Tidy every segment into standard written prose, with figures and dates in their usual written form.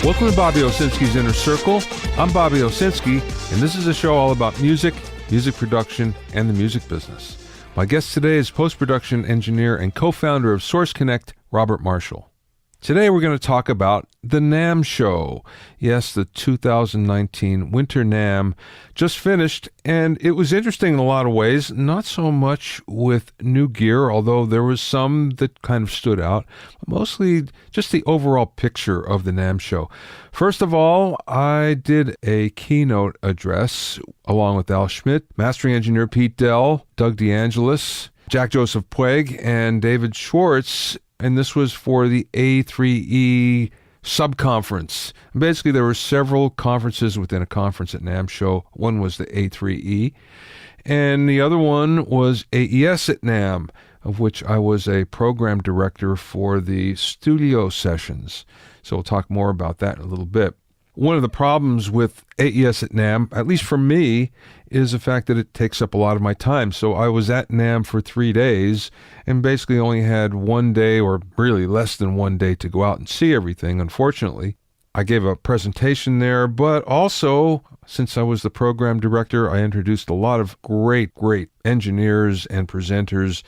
Welcome to Bobby Owsinski's Inner Circle. I'm Bobby Owsinski, and this is a show all about music, music production, and the music business. My guest today is post-production engineer and co-founder of Source Connect, Robert Marshall. Today we're going to talk about the Namm Show. Yes, the 2019 Winter Namm just finished, and it was interesting in a lot of ways. Not so much with new gear, although there was some that kind of stood out. Mostly just the overall picture of the Namm Show. First of all, I did a keynote address along with Al Schmidt, mastering engineer Pete Dell, Doug DeAngelis, Jack Joseph Puig, and David Schwartz. And this was for the A3E subconference. Basically, there were several conferences within a conference at Namm Show. One was the A3E, and the other one was AES at Namm, of which I was a program director for the studio sessions. So we'll talk more about that in a little bit. One of the problems with AES at Namm, at least for me, is the fact that it takes up a lot of my time. So I was at Namm for 3 days and basically only had 1 day, or really less than 1 day, to go out and see everything, unfortunately. I gave a presentation there, but also, since I was the program director, I introduced a lot of great engineers and presenters.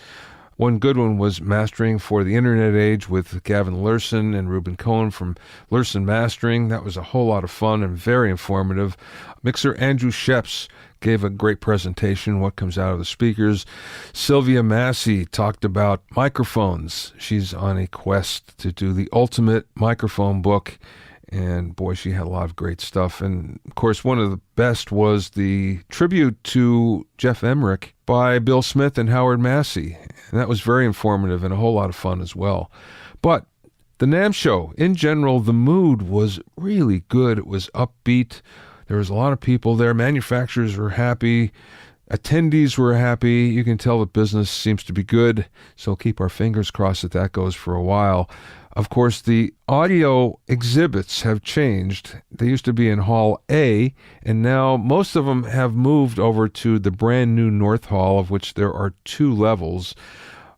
One good one was Mastering for the Internet Age with Gavin Lurson and Ruben Cohen from Lurson Mastering. That was a whole lot of fun and very informative. Mixer Andrew Sheps gave a great presentation, what comes out of the speakers. Sylvia Massey talked about microphones. She's on a quest to do the ultimate microphone book. And boy, she had a lot of great stuff. And of course, one of the best was the tribute to Jeff Emmerich by Bill Smith and Howard Massey. And that was very informative and a whole lot of fun as well. But the Namm Show, in general, the mood was really good. It was upbeat. There was a lot of people there. Manufacturers were happy. Attendees were happy. You can tell the business seems to be good. So keep our fingers crossed that goes for a while. Of course, the audio exhibits have changed. They used to be in Hall A, and now most of them have moved over to the brand new North Hall, of which there are 2 levels.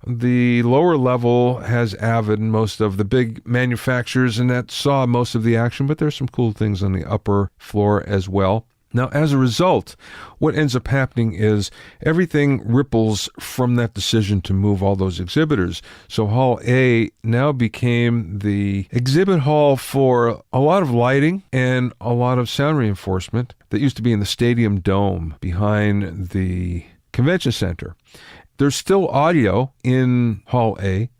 The lower level has Avid and most of the big manufacturers, and that saw most of the action, but there's some cool things on the upper floor as well. Now, as a result, what ends up happening is everything ripples from that decision to move all those exhibitors. So Hall A now became the exhibit hall for a lot of lighting and a lot of sound reinforcement that used to be in the stadium dome behind the convention center. There's still audio in Hall A.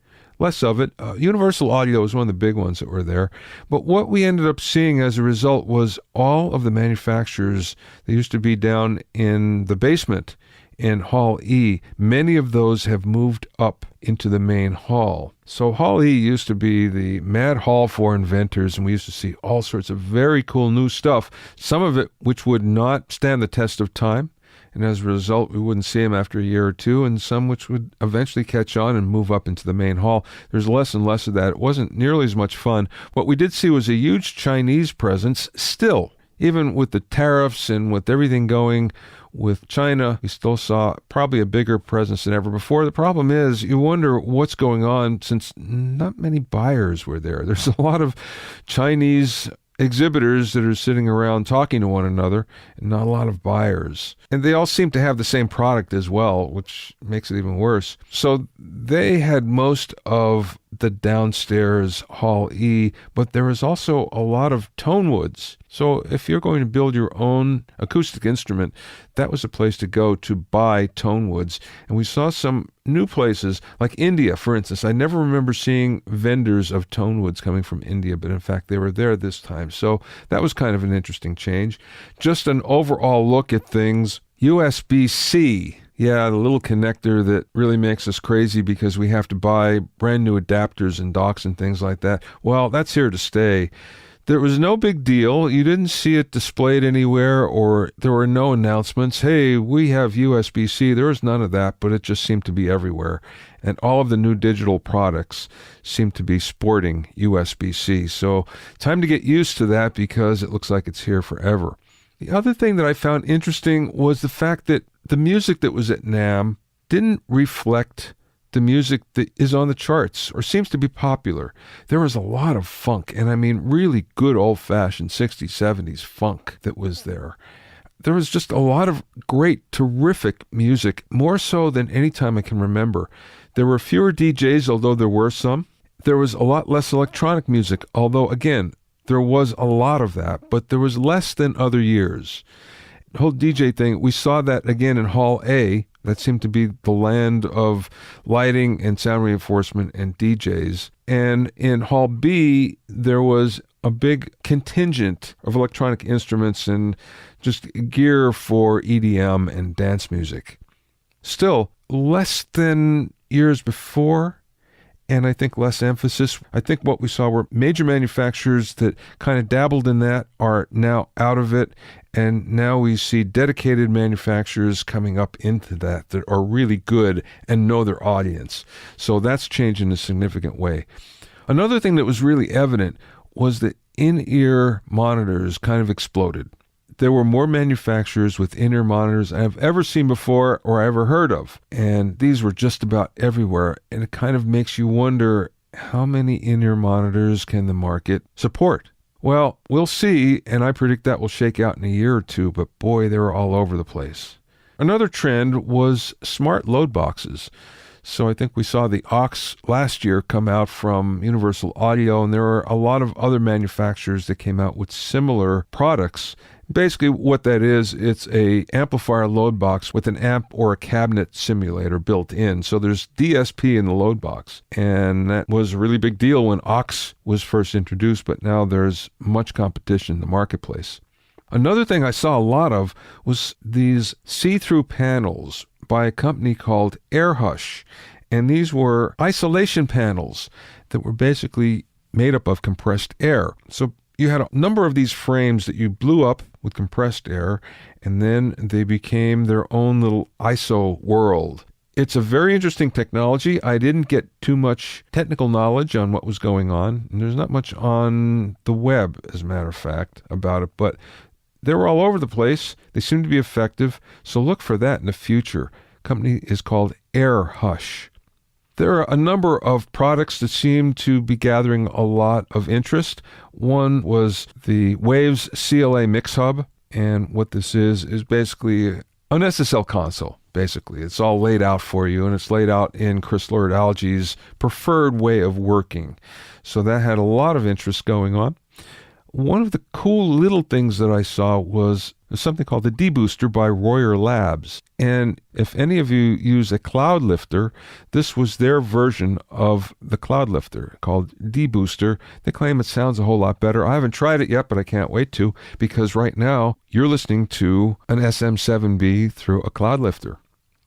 Less of it. Universal Audio was one of the big ones that were there. But what we ended up seeing as a result was all of the manufacturers that used to be down in the basement in Hall E, many of those have moved up into the main hall. So Hall E used to be the mad hall for inventors, and we used to see all sorts of very cool new stuff, some of it which would not stand the test of time. And as a result, we wouldn't see them after a year or two, and some which would eventually catch on and move up into the main hall. There's less and less of that. It wasn't nearly as much fun. What we did see was a huge Chinese presence still. Even with the tariffs and with everything going with China, we still saw probably a bigger presence than ever before. The problem is, you wonder what's going on since not many buyers were there. There's a lot of Chinese exhibitors that are sitting around talking to one another, and not a lot of buyers. And they all seem to have the same product as well, which makes it even worse. So they had most of the downstairs Hall E, but there was also a lot of tone woods. So if you're going to build your own acoustic instrument, that was a place to go to buy tone woods. And we saw some new places, like India, for instance. I never remember seeing vendors of tone woods coming from India, but in fact they were there this time. So that was kind of an interesting change. Just an overall look at things. USB-C. Yeah, the little connector that really makes us crazy because we have to buy brand new adapters and docks and things like that. Well, that's here to stay. There was no big deal. You didn't see it displayed anywhere, or there were no announcements. Hey, we have USB-C. There was none of that, but it just seemed to be everywhere. And all of the new digital products seem to be sporting USB-C. So time to get used to that because it looks like it's here forever. The other thing that I found interesting was the fact that the music that was at Namm didn't reflect the music that is on the charts or seems to be popular. There was a lot of funk, and I mean really good old-fashioned 60s, 70s funk that was there. There was just a lot of great, terrific music, more so than any time I can remember. There were fewer DJs, although there were some. There was a lot less electronic music, although, again, there was a lot of that, but there was less than other years. The whole DJ thing, we saw that again in Hall A. That seemed to be the land of lighting and sound reinforcement and DJs. And in Hall B, there was a big contingent of electronic instruments and just gear for EDM and dance music. Still, less than years before, and I think less emphasis. I think what we saw were major manufacturers that kind of dabbled in that are now out of it, and now we see dedicated manufacturers coming up into that are really good and know their audience. So that's changed in a significant way. Another thing that was really evident was that in-ear monitors kind of exploded. There were more manufacturers with in-ear monitors I've ever seen before or ever heard of. And these were just about everywhere. And it kind of makes you wonder, how many in-ear monitors can the market support? Well, we'll see, and I predict that will shake out in a year or two, but boy, they were all over the place. Another trend was smart load boxes. So I think we saw the aux last year come out from Universal Audio, and there are a lot of other manufacturers that came out with similar products. Basically what that is, it's a amplifier load box with an amp or a cabinet simulator built in. So there's DSP in the load box. And that was a really big deal when aux was first introduced, but now there's much competition in the marketplace. Another thing I saw a lot of was these see-through panels by a company called AirHush. And these were isolation panels that were basically made up of compressed air. So you had a number of these frames that you blew up with compressed air, and then they became their own little ISO world. It's a very interesting technology. I didn't get too much technical knowledge on what was going on, and there's not much on the web, as a matter of fact, about it, but they were all over the place. They seem to be effective, so look for that in the future. The company is called AirHush. There are a number of products that seem to be gathering a lot of interest. One was the Waves Cla Mix Hub, and what this is basically an SSL console. Basically, it's all laid out for you, and it's laid out in Chris Lord-Alge's preferred way of working. So that had a lot of interest going on. One of the cool little things that I saw was something called the D-Booster by Royer Labs. And if any of you use a cloud lifter, this was their version of the cloud lifter called D-Booster. They claim it sounds a whole lot better. I haven't tried it yet, but I can't wait to, because right now you're listening to an SM7B through a cloud lifter.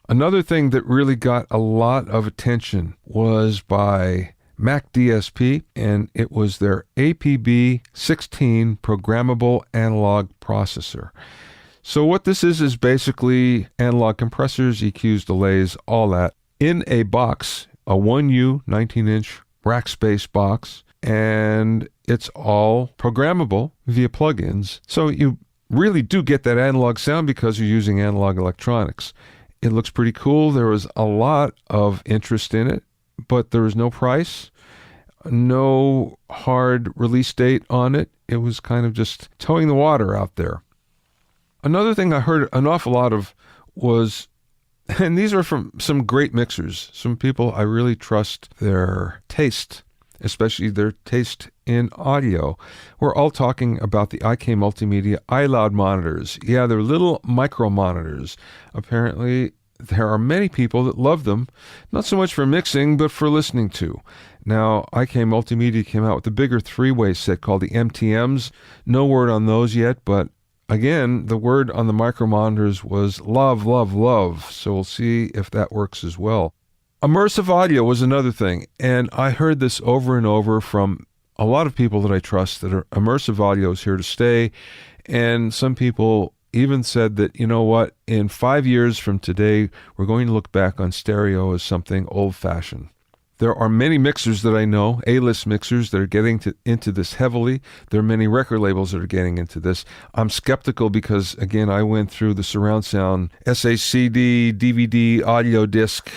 Another thing that really got a lot of attention was by Mac DSP, and it was their APB16 programmable analog processor. So what this is basically analog compressors, EQs, delays, all that in a box, a 1U 19-inch rack space box, and it's all programmable via plugins. So you really do get that analog sound because you're using analog electronics. It looks pretty cool. There was a lot of interest in it, but there was no price, no hard release date on it. It was kind of just towing the water out there. Another thing I heard an awful lot of was, and these are from some great mixers, some people I really trust their taste, especially their taste in audio. We're all talking about the IK Multimedia iLoud monitors. Yeah, they're little micro monitors. Apparently, there are many people that love them, not so much for mixing, but for listening to. Now, IK Multimedia came out with a bigger three-way set called the MTMs. No word on those yet, but again, the word on the micro monitors was love, love, love. So we'll see if that works as well. Immersive audio was another thing, and I heard this over and over from a lot of people that I trust that immersive audio is here to stay, and some people even said that, you know what, in 5 years from today, we're going to look back on stereo as something old-fashioned. There are many mixers that I know, A-list mixers, that are getting into this heavily. There are many record labels that are getting into this. I'm skeptical because, again, I went through the surround sound SACD, DVD, audio disc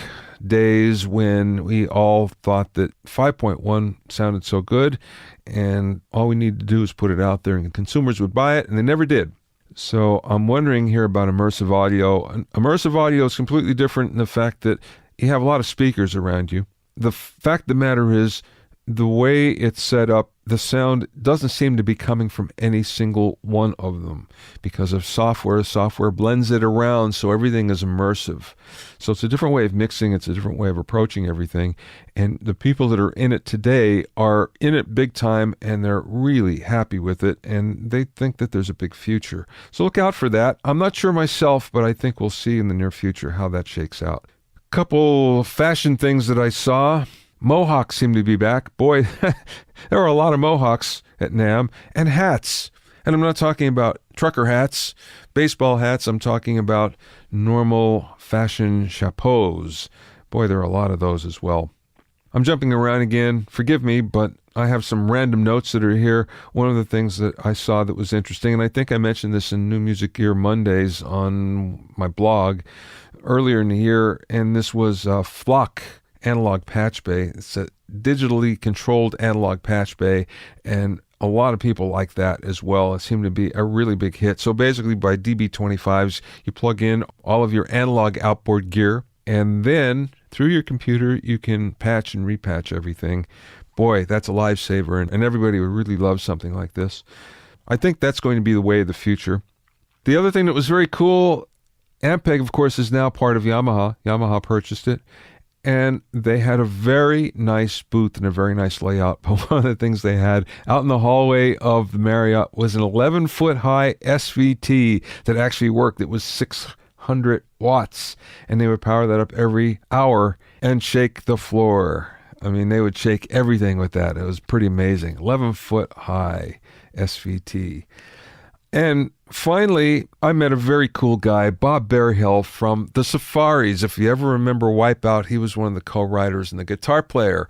days when we all thought that 5.1 sounded so good, and all we needed to do is put it out there and consumers would buy it, and they never did. So I'm wondering here about immersive audio. Immersive audio is completely different in the fact that you have a lot of speakers around you. The fact of the matter is, the way it's set up, the sound doesn't seem to be coming from any single one of them because of software. Software blends it around so everything is immersive. So it's a different way of mixing. It's a different way of approaching everything. And the people that are in it today are in it big time, and they're really happy with it, and they think that there's a big future. So look out for that. I'm not sure myself, but I think we'll see in the near future how that shakes out. Couple fashion things that I saw. Mohawks seem to be back. Boy, there are a lot of Mohawks at Namm, and hats. And I'm not talking about trucker hats, baseball hats. I'm talking about normal fashion chapeaus. Boy, there are a lot of those as well. I'm jumping around again. Forgive me, but I have some random notes that are here. One of the things that I saw that was interesting, and I think I mentioned this in New Music Gear Mondays on my blog earlier in the year, and this was Flock analog patch bay. It's a digitally controlled analog patch bay, and a lot of people like that as well. It seemed to be a really big hit. So basically by DB25s, you plug in all of your analog outboard gear, and then through your computer, you can patch and repatch everything. Boy, that's a lifesaver, and everybody would really love something like this. I think that's going to be the way of the future. The other thing that was very cool, Ampeg, of course, is now part of Yamaha. Yamaha purchased it. And they had a very nice booth and a very nice layout. But one of the things they had out in the hallway of the Marriott was an 11-foot high SVT that actually worked. It was 600 watts. And they would power that up every hour and shake the floor. I mean, they would shake everything with that. It was pretty amazing. 11-foot high SVT. And finally, I met a very cool guy, Bob Berryhill from the Safaris. If you ever remember Wipeout, he was one of the co-writers and the guitar player.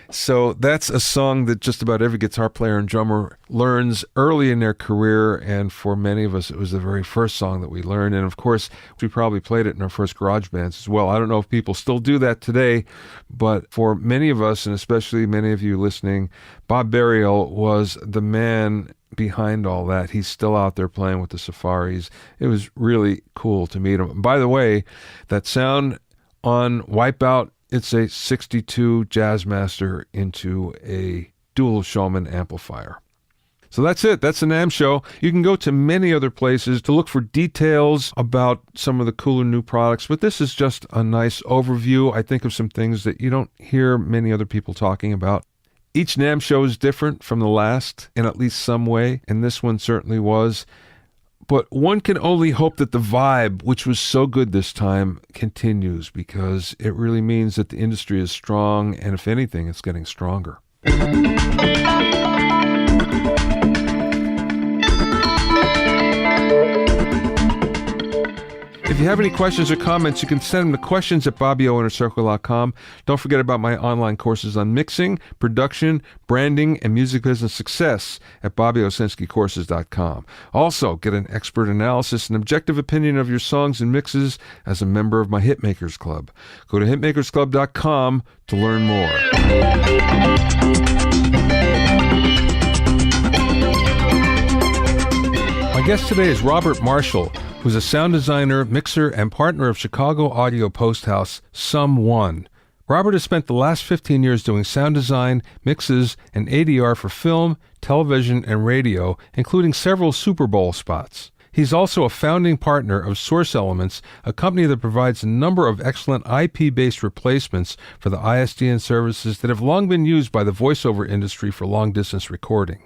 So that's a song that just about every guitar player and drummer learns early in their career. And for many of us, it was the very first song that we learned. And of course, we probably played it in our first garage bands as well. I don't know if people still do that today, but for many of us, and especially many of you listening, Bob Berryhill was the man behind all that. He's still out there playing with the Safaris. It was really cool to meet him. By the way, that sound on Wipeout, it's a 62 Jazzmaster into a dual Showman amplifier. So that's it. That's the Namm Show. You can go to many other places to look for details about some of the cooler new products, but this is just a nice overview, I think, of some things that you don't hear many other people talking about. Each Namm Show is different from the last in at least some way, and this one certainly was. But one can only hope that the vibe, which was so good this time, continues, because it really means that the industry is strong, and if anything, it's getting stronger. If you have any questions or comments, you can send them to questions@BobbyOInnerCircle.com. Don't forget about my online courses on mixing, production, branding, and music business success at BobbyOwsinski'sCourses.com. Also, get an expert analysis and objective opinion of your songs and mixes as a member of my Hitmakers Club. Go to hitmakersclub.com to learn more. My guest today is Robert Marshall, who's a sound designer, mixer, and partner of Chicago audio post house Sum One. Robert has spent the last 15 years doing sound design, mixes, and ADR for film, television, and radio, including several Superbowl spots. He's also a founding partner of Source Elements, a company that provides a number of excellent IP-based replacements for the ISDN services that have long been used by the voiceover industry for long-distance recording.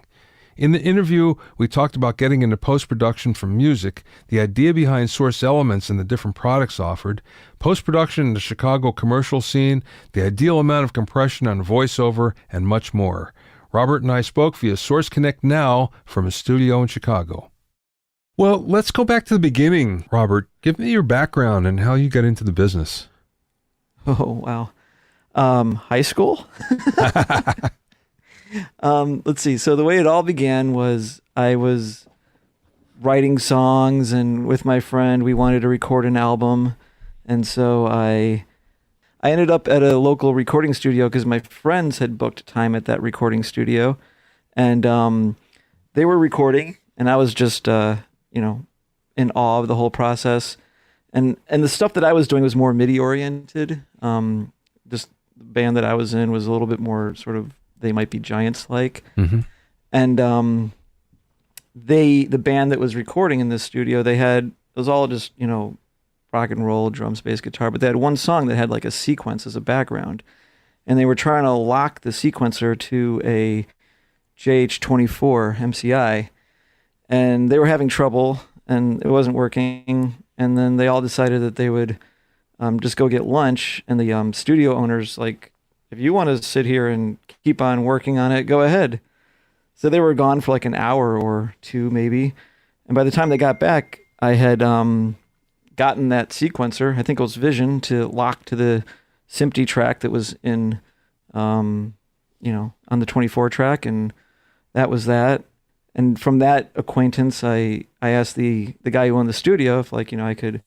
In the interview, we talked about getting into post-production for music, the idea behind Source Elements and the different products offered, post-production in the Chicago commercial scene, the ideal amount of compression on voiceover, and much more. Robert and I spoke via Source Connect now from a studio in Chicago. Well, let's go back to the beginning, Robert. Give me your background and how you got into the business. Oh, wow. High school? Let's see. So the way it all began was I was writing songs, and with my friend, we wanted to record an album. And so I I ended up at a local recording studio because my friends had booked time at that recording studio, and they were recording, and I was just in awe of the whole process. And the stuff that I was doing was more MIDI oriented. Just the band that I was in was a little bit more sort of They Might Be Giants like. Mm-hmm. And the band that was recording in this studio, it was all just, rock and roll, drums, bass, guitar, but they had one song that had like a sequence as a background. And they were trying to lock the sequencer to a JH24 MCI, and they were having trouble and it wasn't working. And then they all decided that they would just go get lunch. And the studio owner's like, if you want to sit here and keep on working on it, go ahead. So they were gone for like an hour or two maybe. And by the time they got back, I had gotten that sequencer, I think it was Vision, to lock to the SMPTE track that was in, on the 24 track. And that was that. And from that acquaintance, I asked the guy who owned the studio if I could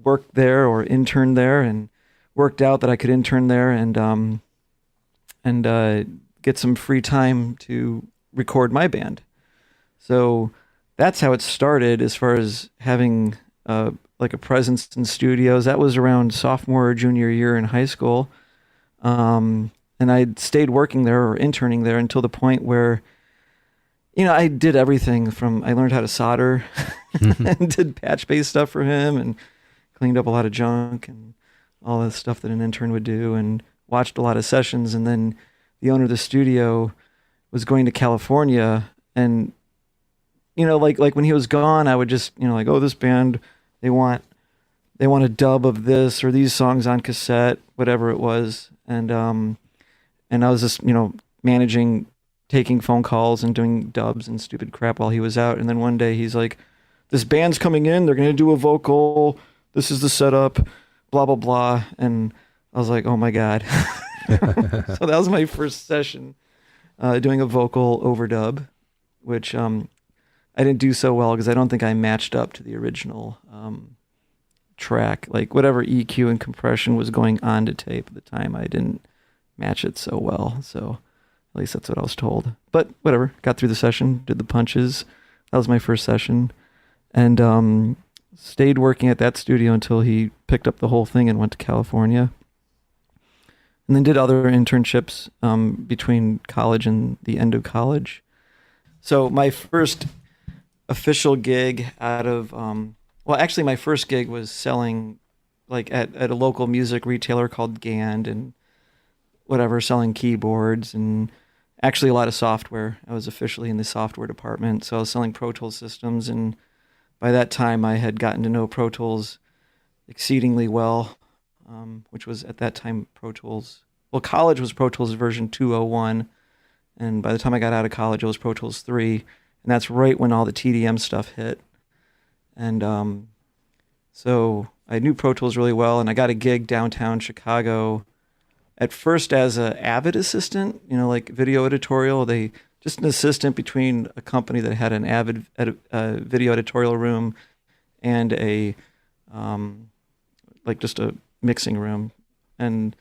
work there or intern there, and worked out that I could intern there and get some free time to record my band. So that's how it started as far as having like a presence in studios. That was around sophomore or junior year in high school. And I stayed working there or interning there until the point where I did everything from, I learned how to solder and did patch-based stuff for him and cleaned up a lot of junk and all the stuff that an intern would do, and watched a lot of sessions. And then the owner of the studio was going to California, and, like when he was gone, I would just, oh, this band, they want a dub of this or these songs on cassette, whatever it was. And I was just, managing, taking phone calls and doing dubs and stupid crap while he was out. And then one day he's like, this band's coming in, they're going to do a vocal. This is the setup, blah, blah, blah. And I was like, oh my God. So that was my first session, doing a vocal overdub, which I didn't do so well because I don't think I matched up to the original track. Like whatever EQ and compression was going on to tape at the time, I didn't match it so well. So at least that's what I was told. But whatever, got through the session, did the punches. That was my first session. And stayed working at that studio until he picked up the whole thing and went to California. And then did other internships between college and the end of college. So my first official gig out of, actually my first gig was selling like at a local music retailer called Gand and whatever, selling keyboards and actually a lot of software. I was officially in the software department. So I was selling Pro Tools systems, and by that time I had gotten to know Pro Tools exceedingly well, which was at that time Pro Tools. Well, college was Pro Tools version 2.01, and by the time I got out of college, it was Pro Tools 3, and that's right when all the TDM stuff hit. And so I knew Pro Tools really well, and I got a gig downtown Chicago, at first as an Avid assistant, like video editorial. Just an assistant between a company that had an Avid video editorial room and a just a mixing room. And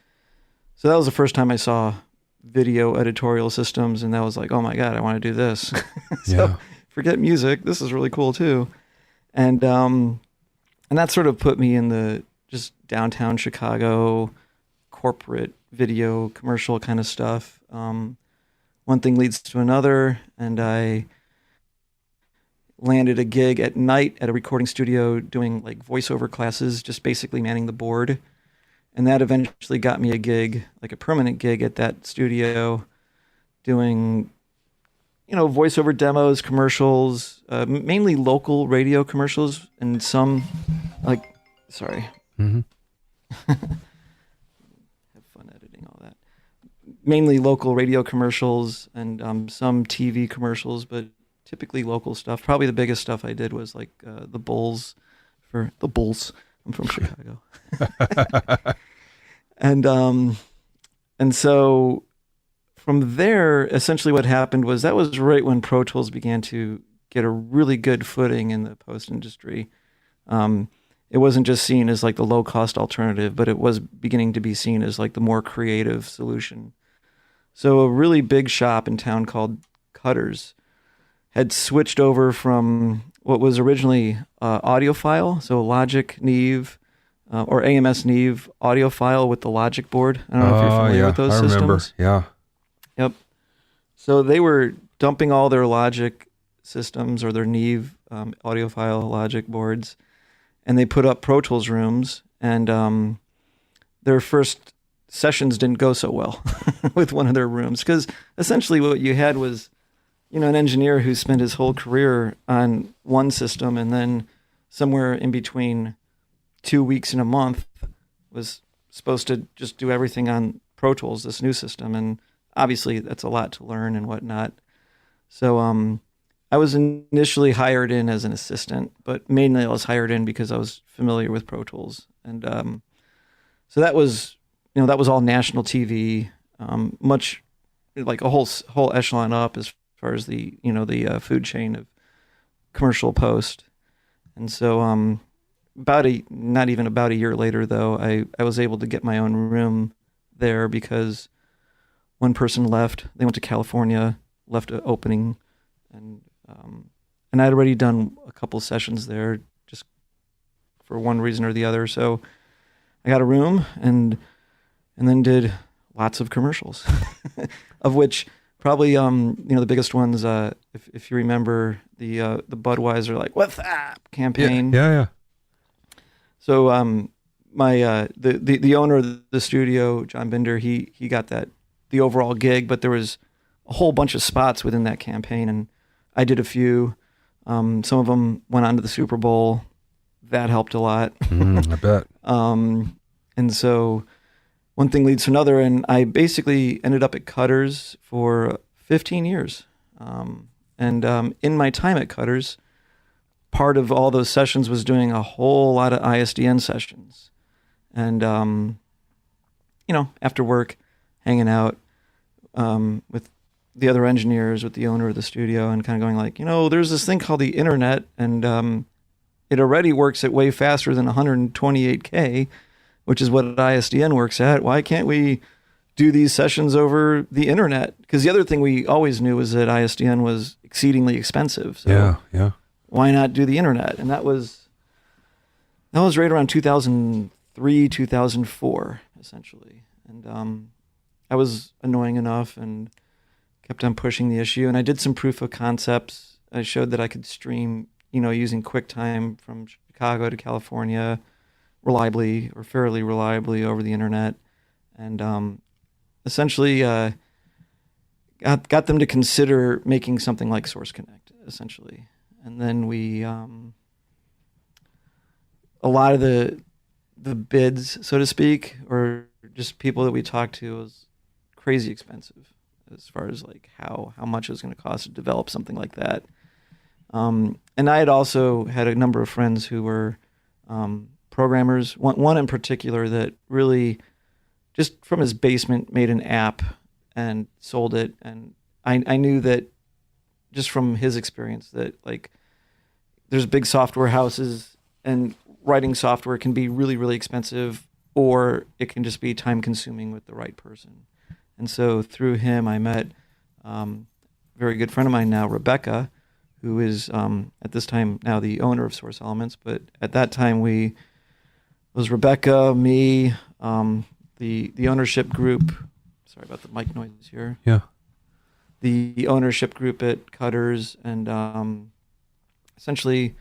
so that was the first time I saw video editorial systems, and that was like, oh my God, I want to do this. So forget music, this is really cool too. And that sort of put me in the just downtown Chicago corporate video commercial kind of stuff. One thing leads to another, and I landed a gig at night at a recording studio doing like voiceover classes, just basically manning the board. And that eventually got me a gig, like a permanent gig at that studio, doing, voiceover demos, commercials, mainly local radio commercials, and some, sorry. Mm-hmm. Have fun editing all that. Mainly local radio commercials and some TV commercials, but typically local stuff. Probably the biggest stuff I did was like the Bulls for the Bulls. I'm from Chicago. And so from there, essentially what happened was that was right when Pro Tools began to get a really good footing in the post industry. it wasn't just seen as like the low cost alternative, but it was beginning to be seen as like the more creative solution. So a really big shop in town called Cutters had switched over from what was originally audiophile, so Logic Neve or AMS Neve audiophile with the Logic board. I don't know if you're familiar with those systems. Remember. Yeah. Yep. So they were dumping all their Logic systems or their Neve audiophile Logic boards, and they put up Pro Tools rooms, and their first sessions didn't go so well with one of their rooms, because essentially what you had was, an engineer who spent his whole career on one system, and then somewhere in between 2 weeks and a month was supposed to just do everything on Pro Tools, this new system. And obviously that's a lot to learn and whatnot. So I was initially hired in as an assistant, but mainly I was hired in because I was familiar with Pro Tools. And so that was, that was all national TV, much like a whole echelon up as far as the food chain of commercial post. And so not even about a year later, though, I was able to get my own room there because one person left. They went to California, left an opening, and I'd already done a couple sessions there just for one reason or the other. So I got a room and then did lots of commercials, of which probably the biggest ones, if you remember the Budweiser like "What's Up" campaign. Yeah. So my the owner of the studio, John Binder, he got the overall gig, but there was a whole bunch of spots within that campaign, and I did a few. Some of them went on to the Super Bowl. That helped a lot. I bet. And so one thing leads to another, and I basically ended up at Cutters for 15 years. And in my time at Cutters, part of all those sessions was doing a whole lot of ISDN sessions. And, after work, hanging out with the other engineers, with the owner of the studio, and kind of going like, there's this thing called the internet, and it already works at way faster than 128K, which is what ISDN works at. Why can't we do these sessions over the internet? Because the other thing we always knew was that ISDN was exceedingly expensive. So yeah. Why not do the internet? And that was right around 2003, 2004, essentially. And I was annoying enough and kept on pushing the issue. And I did some proof of concepts. I showed that I could stream, using QuickTime from Chicago to California reliably or fairly reliably over the internet. And essentially got them to consider making something like Source Connect, essentially. And then we, a lot of the bids, so to speak, or just people that we talked to, was crazy expensive as far as like how much it was going to cost to develop something like that. And I had also had a number of friends who were programmers. One in particular that really, just from his basement, made an app and sold it. And I knew that just from his experience that like there's big software houses and writing software can be really, really expensive, or it can just be time consuming with the right person. And so through him, I met a very good friend of mine now, Rebecca, who is at this time now the owner of Source Elements. But at that time, was Rebecca, me, the ownership group. Sorry about the mic noise here. Yeah. The ownership group at Cutters, and essentially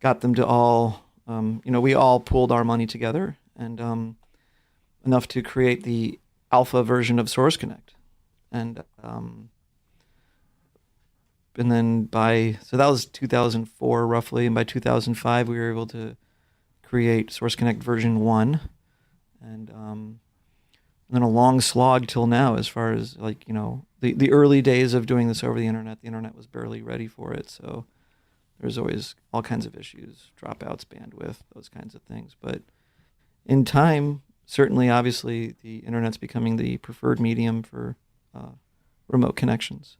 got them to all, we all pooled our money together, and enough to create the alpha version of Source Connect. And then so that was 2004 roughly, and by 2005 we were able to create Source Connect version 1, and then a long slog till now as far as like, the early days of doing this over the internet was barely ready for it. So there's always all kinds of issues, dropouts, bandwidth, those kinds of things. But in time, certainly, obviously, the internet's becoming the preferred medium for remote connections.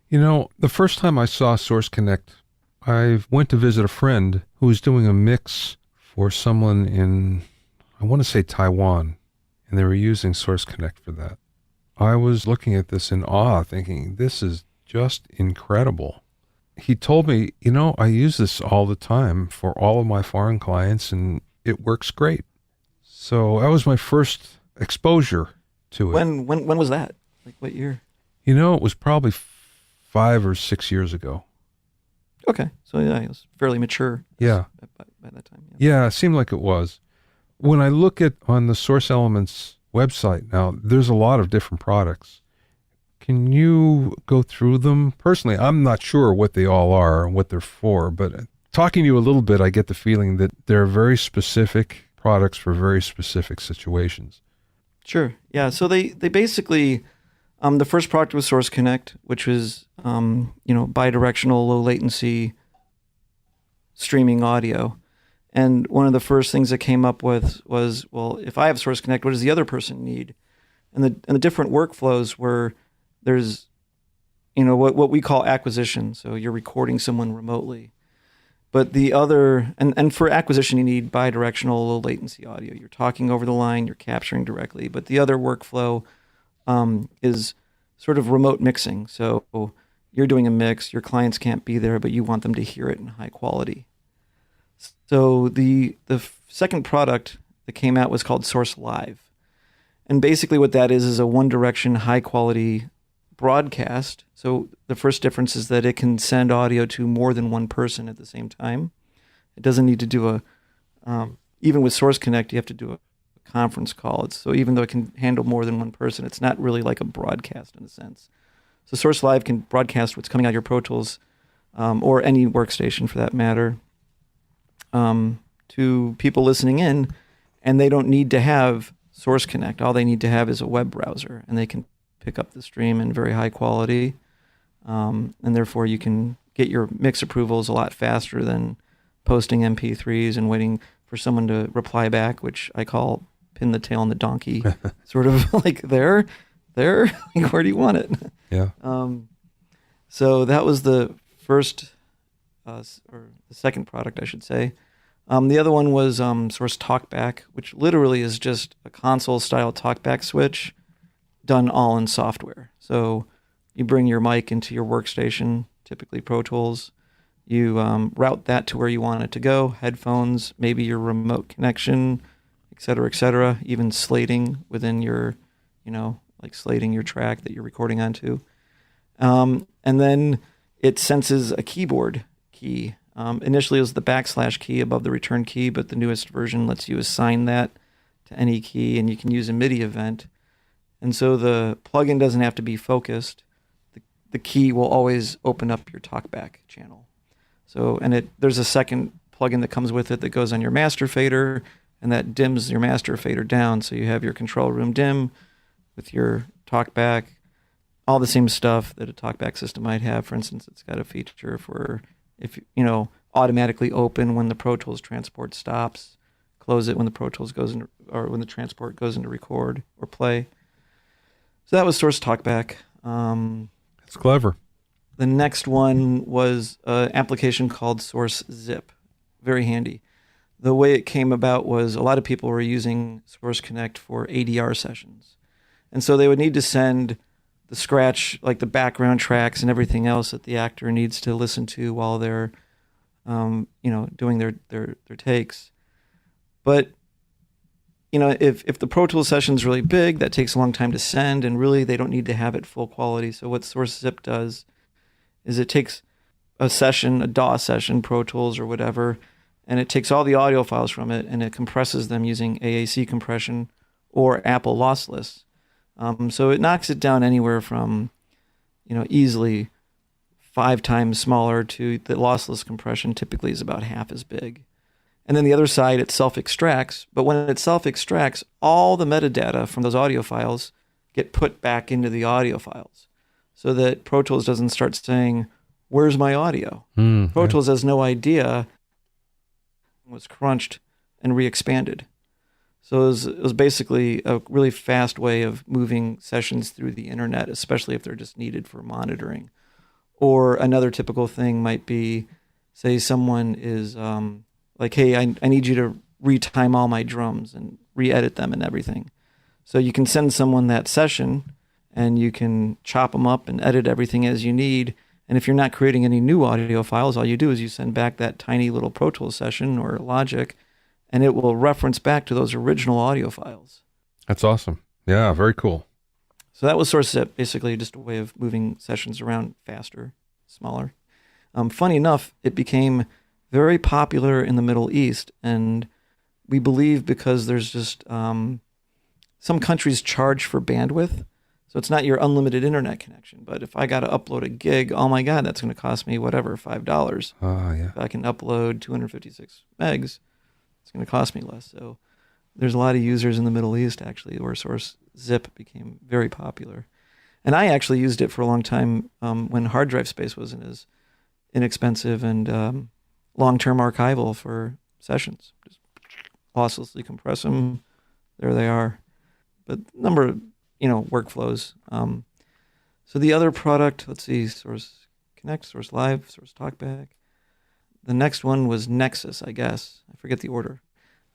The first time I saw Source Connect, I went to visit a friend who was doing a mix for someone in, I want to say Taiwan, and they were using Source Connect for that. I was looking at this in awe, thinking, this is just incredible. He told me, I use this all the time for all of my foreign clients, and it works great. So that was my first exposure to it. When was that? Like what year? It was probably 5 or 6 years ago. Okay. So yeah, it was fairly mature. Yeah. By that time. Yeah, it seemed like it was. When I look at on the Source Elements website now, there's a lot of different products. Can you go through them? Personally, I'm not sure what they all are and what they're for, but talking to you a little bit, I get the feeling that they're very specific products for very specific situations. Sure. Yeah. So they basically, the first product was Source Connect, which was, bidirectional, low latency streaming audio. And one of the first things that came up with was, well, if I have Source Connect, what does the other person need? And the different workflows where there's, what we call acquisition. So you're recording someone remotely. But the other, and for acquisition, you need bidirectional low latency audio. You're talking over the line, you're capturing directly. But the other workflow is sort of remote mixing. So you're doing a mix, your clients can't be there, but you want them to hear it in high quality. So the second product that came out was called Source Live. And basically what that is a one direction, high quality broadcast. So the first difference is that it can send audio to more than one person at the same time. It doesn't need to do even with Source Connect, you have to do a conference call. So even though it can handle more than one person, it's not really like a broadcast in a sense. So Source Live can broadcast what's coming out of your Pro Tools or any workstation for that matter to people listening in, and they don't need to have Source Connect. All they need to have is a web browser, and they can pick up the stream in very high quality, and therefore you can get your mix approvals a lot faster than posting MP3s and waiting for someone to reply back, which I call pin the tail on the donkey, sort of like there, like, where do you want it? Yeah. So that was the first, or the second product, I should say. The other one was Source Talkback, which literally is just a console-style Talkback switch done all in software. So you bring your mic into your workstation, typically Pro Tools. You route that to where you want it to go, headphones, maybe your remote connection, et cetera, even slating within your, like slating your track that you're recording onto. And then it senses a keyboard key. Initially, it was the / key above the return key, but the newest version lets you assign that to any key, and you can use a MIDI event. And so the plugin doesn't have to be focused. The key will always open up your Talkback channel. So, and there's a second plugin that comes with it that goes on your master fader, and that dims your master fader down. So you have your control room dim with your Talkback, all the same stuff that a Talkback system might have. For instance, it's got a feature for automatically open when the Pro Tools transport stops, close it when the Pro Tools goes into, or when the transport goes into record or play. So that was Source Talkback. It's clever. The next one was an application called Source Zip. Very handy. The way it came about was a lot of people were using Source Connect for ADR sessions. And so they would need to send the scratch, like the background tracks and everything else that the actor needs to listen to while they're, doing their takes. But, if the Pro Tools session is really big, that takes a long time to send, and really they don't need to have it full quality. So what Source Zip does is it takes a session, a DAW session, Pro Tools or whatever, and it takes all the audio files from it and it compresses them using AAC compression or Apple lossless. So it knocks it down anywhere from, easily 5 times smaller to the lossless compression typically is about half as big. And then the other side, it self-extracts. But when it self-extracts, all the metadata from those audio files get put back into the audio files so that Pro Tools doesn't start saying, where's my audio? Pro Tools has no idea it was crunched and re-expanded. So it was basically a really fast way of moving sessions through the internet, especially if they're just needed for monitoring. Or another typical thing might be, say someone is like, hey, I need you to retime all my drums and re-edit them and everything. So you can send someone that session and you can chop them up and edit everything as you need. And if you're not creating any new audio files, all you do is you send back that tiny little Pro Tools session or Logic, and it will reference back to those original audio files. That's awesome. Yeah, very cool. So that was Source Zip, basically just a way of moving sessions around faster, smaller. Funny enough, it became very popular in the Middle East, and we believe because there's just some countries charge for bandwidth. So it's not your unlimited internet connection, but if I got to upload a gig, oh my God, that's going to cost me whatever, $5. Yeah. If I can upload 256 megs, it's going to cost me less. So there's a lot of users in the Middle East, actually, where Source Zip became very popular. And I actually used it for a long time when hard drive space wasn't as inexpensive and long-term archival for sessions. Just losslessly compress them. There they are. But number of workflows. So the other product, let's see, Source Connect, Source Live, Source Talkback. The next one was Nexus, I guess. I forget the order.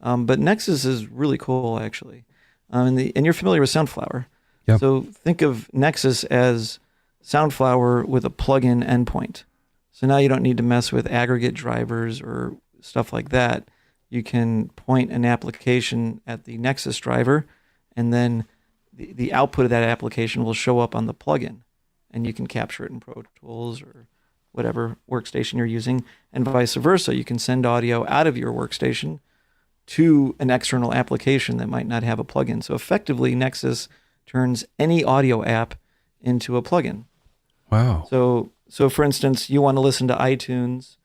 But Nexus is really cool, actually. And you're familiar with Soundflower. Yep. So think of Nexus as Soundflower with a plug-in endpoint. So now you don't need to mess with aggregate drivers or stuff like that. You can point an application at the Nexus driver, and then the output of that application will show up on the plugin, and you can capture it in Pro Tools or whatever workstation you're using, and vice versa. You can send audio out of your workstation to an external application that might not have a plugin. So effectively, Nexus turns any audio app into a plugin. Wow. So for instance, you want to listen to iTunes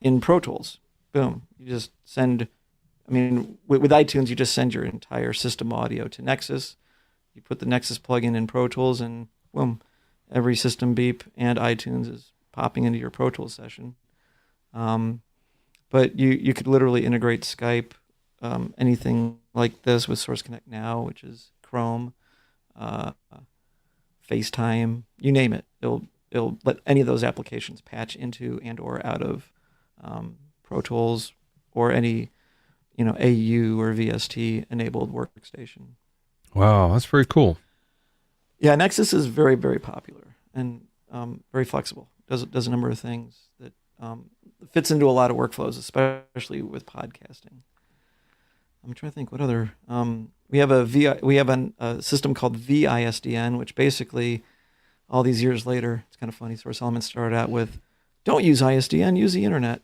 in Pro Tools. Boom. You just send, with iTunes, you just send your entire system audio to Nexus. You put the Nexus plugin in Pro Tools, and boom, every system beep and iTunes is popping into your Pro Tools session. But you could literally integrate Skype, anything like this with Source Connect Now, which is Chrome, FaceTime, you name it. It'll let any of those applications patch into and or out of Pro Tools or any AU or VST enabled workstation. Wow, that's very cool. Yeah, Nexus is very, very popular and very flexible. Does a number of things that fits into a lot of workflows, especially with podcasting. I'm trying to think what other. We have a system called ISDN, which basically, all these years later, it's kind of funny. Source Elements started out with, "Don't use ISDN, use the internet."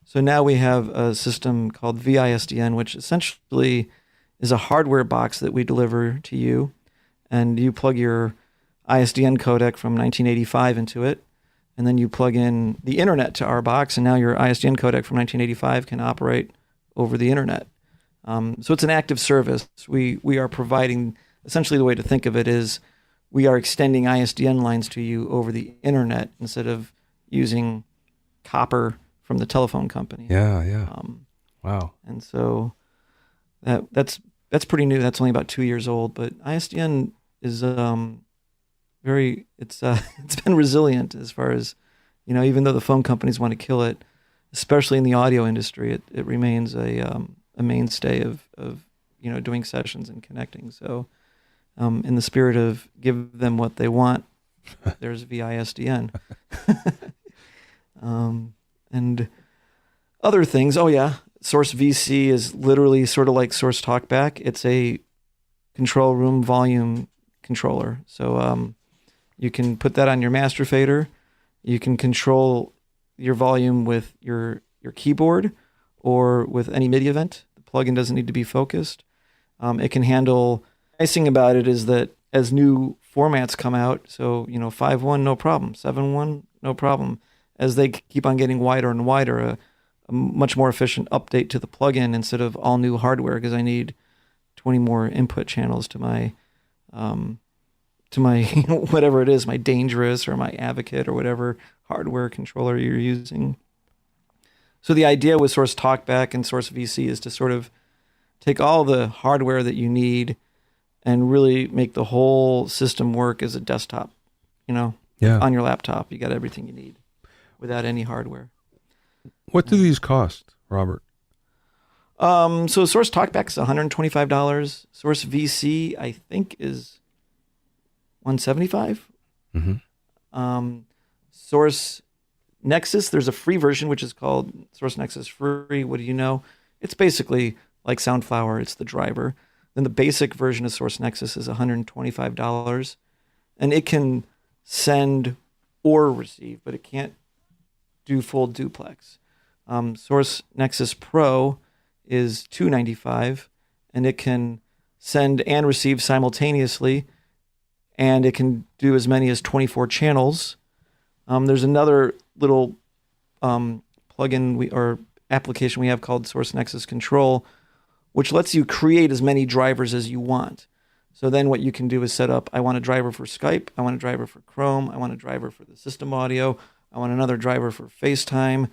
So now we have a system called ISDN, which essentially is a hardware box that we deliver to you, and you plug your ISDN codec from 1985 into it, and then you plug in the internet to our box, and now your ISDN codec from 1985 can operate over the internet. So it's an active service. We are providing, essentially the way to think of it is we are extending ISDN lines to you over the internet instead of using copper from the telephone company. Yeah. Wow. And so that's pretty new. That's only about 2 years old, but ISDN is it's been resilient as far as, even though the phone companies want to kill it, especially in the audio industry, it remains a mainstay of doing sessions and connecting. So in the spirit of give them what they want, there's ISDN. And other things. Oh yeah, Source VC is literally sort of like Source Talkback. It's a control room volume controller. So you can put that on your master fader. You can control your volume with your keyboard or with any MIDI event. The plugin doesn't need to be focused. It can handle. The nice thing about it is that as new formats come out, so 5.1 no problem, 7.1 no problem. As they keep on getting wider and wider, a much more efficient update to the plugin instead of all new hardware, because I need 20 more input channels to my whatever it is, my Dangerous or my Advocate or whatever hardware controller you're using. So the idea with Source Talkback and Source VC is to sort of take all the hardware that you need and really make the whole system work as a desktop. On your laptop, you got everything you need without any hardware. What do these cost, Robert? So Source Talkback is $125. Source VC, I think, is $175. Source Nexus, there's a free version, which is called Source Nexus Free. What do you know? It's basically like Soundflower. It's the driver. Then the basic version of Source Nexus is $125. And it can send or receive, but it can't do full duplex. Source Nexus Pro is $295, and it can send and receive simultaneously, and it can do as many as 24 channels. There's another little plugin or application we have called Source Nexus Control, which lets you create as many drivers as you want. So then what you can do is set up, I want a driver for Skype, I want a driver for Chrome, I want a driver for the system audio, I want another driver for FaceTime,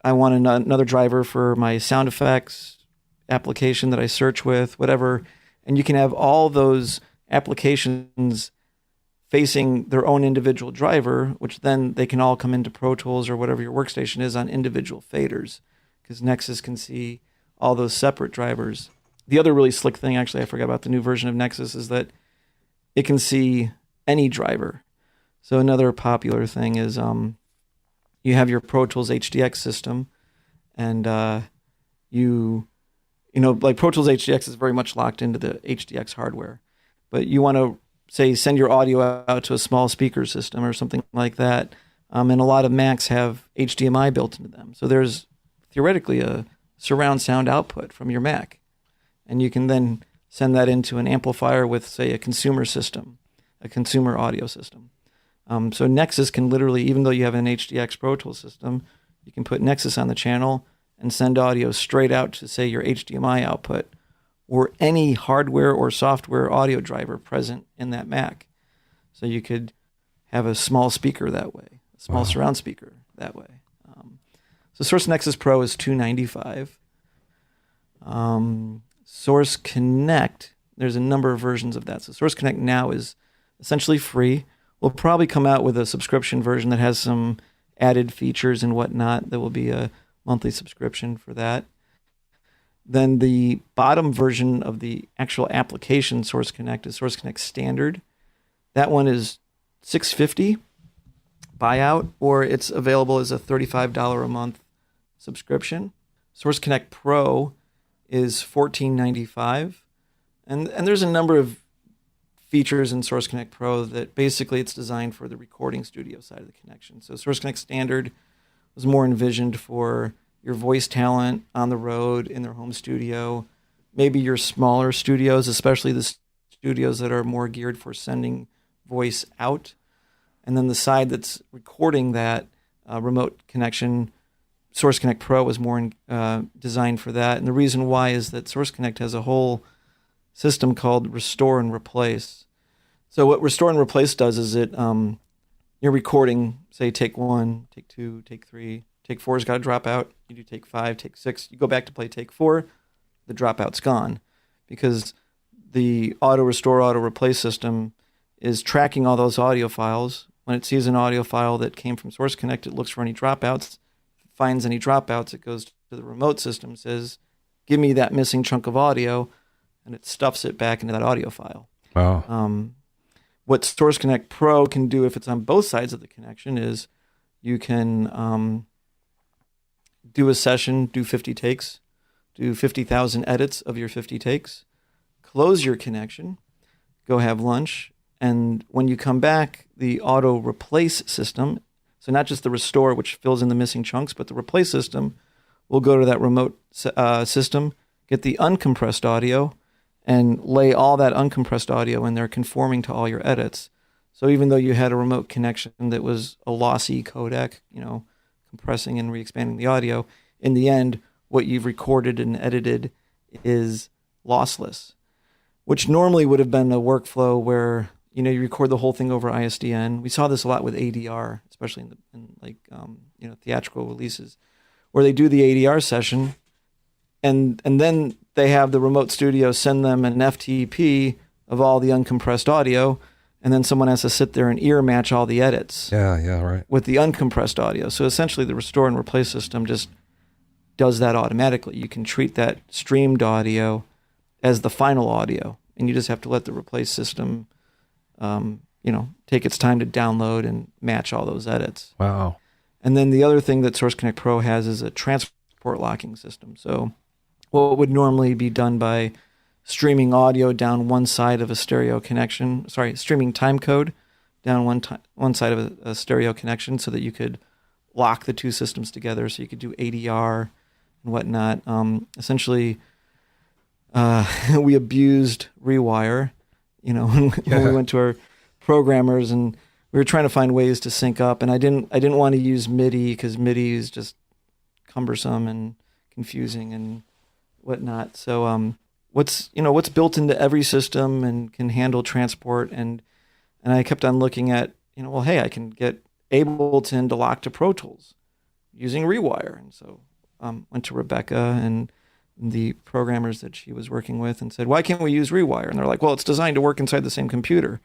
I want another driver for my sound effects application that I search with, whatever. And you can have all those applications facing their own individual driver, which then they can all come into Pro Tools or whatever your workstation is on individual faders, because Nexus can see all those separate drivers. The other really slick thing, actually, I forgot about the new version of Nexus, is that it can see any driver. So another popular thing is you have your Pro Tools HDX system, and you know, like Pro Tools HDX is very much locked into the HDX hardware, but you want to say send your audio out to a small speaker system or something like that, and a lot of Macs have HDMI built into them. So there's theoretically a surround sound output from your Mac, and you can then send that into an amplifier with, say, a consumer system, a consumer audio system. So Nexus can literally, even though you have an HDX Pro Tools system, you can put Nexus on the channel and send audio straight out to, say, your HDMI output or any hardware or software audio driver present in that Mac. So you could have a small speaker that way, a small surround speaker that way. So Source Nexus Pro is $295. Source Connect, there's a number of versions of that. So Source Connect now is essentially free. We'll probably come out with a subscription version that has some added features and whatnot. There will be a monthly subscription for that. Then the bottom version of the actual application Source Connect is Source Connect Standard. That one is $650 buyout, or it's available as a $35 a month subscription. Source Connect Pro is $14.95. And there's a number of features in Source Connect Pro that basically it's designed for the recording studio side of the connection. So Source Connect Standard was more envisioned for your voice talent on the road in their home studio, maybe your smaller studios, especially the studios that are more geared for sending voice out. And then the side that's recording that remote connection, Source Connect Pro was more designed for that. And the reason why is that Source Connect has a whole system called Restore and Replace. So what Restore and Replace does is it, you're recording, say, take 1, take 2, take 3, take 4's got to drop out. You do take 5, take 6. You go back to play take 4, the dropout's gone, because the auto restore, auto replace system is tracking all those audio files. When it sees an audio file that came from Source Connect, it looks for any dropouts, finds any dropouts, it goes to the remote system, says, give me that missing chunk of audio, and it stuffs it back into that audio file. Wow. What Source Connect Pro can do if it's on both sides of the connection is you can do a session, do 50 takes, do 50,000 edits of your 50 takes, close your connection, go have lunch, and when you come back, the auto replace system, so not just the restore, which fills in the missing chunks, but the replace system will go to that remote system, get the uncompressed audio, and lay all that uncompressed audio in there conforming to all your edits. So even though you had a remote connection that was a lossy codec, compressing and re-expanding the audio, in the end, what you've recorded and edited is lossless, which normally would have been a workflow where, you record the whole thing over ISDN. We saw this a lot with ADR, especially in theatrical releases, where they do the ADR session and then they have the remote studio send them an FTP of all the uncompressed audio, and then someone has to sit there and ear match all the edits. Yeah, right. With the uncompressed audio. So essentially the restore and replace system just does that automatically. You can treat that streamed audio as the final audio, and you just have to let the replace system, take its time to download and match all those edits. Wow. And then the other thing that Source Connect Pro has is a transport locking system. So what would normally be done by streaming audio down one side of a stereo connection, streaming time code down one side of a stereo connection so that you could lock the two systems together, so you could do ADR and whatnot. Essentially, we abused Rewire, when we went to our programmers, and we were trying to find ways to sync up. And I didn't want to use MIDI because MIDI is just cumbersome and confusing and whatnot. So what's built into every system and can handle transport, and I kept on looking at, hey, I can get Ableton to lock to Pro Tools using Rewire. And so went to Rebecca and the programmers that she was working with and said, why can't we use Rewire? And they're like, well, it's designed to work inside the same computer.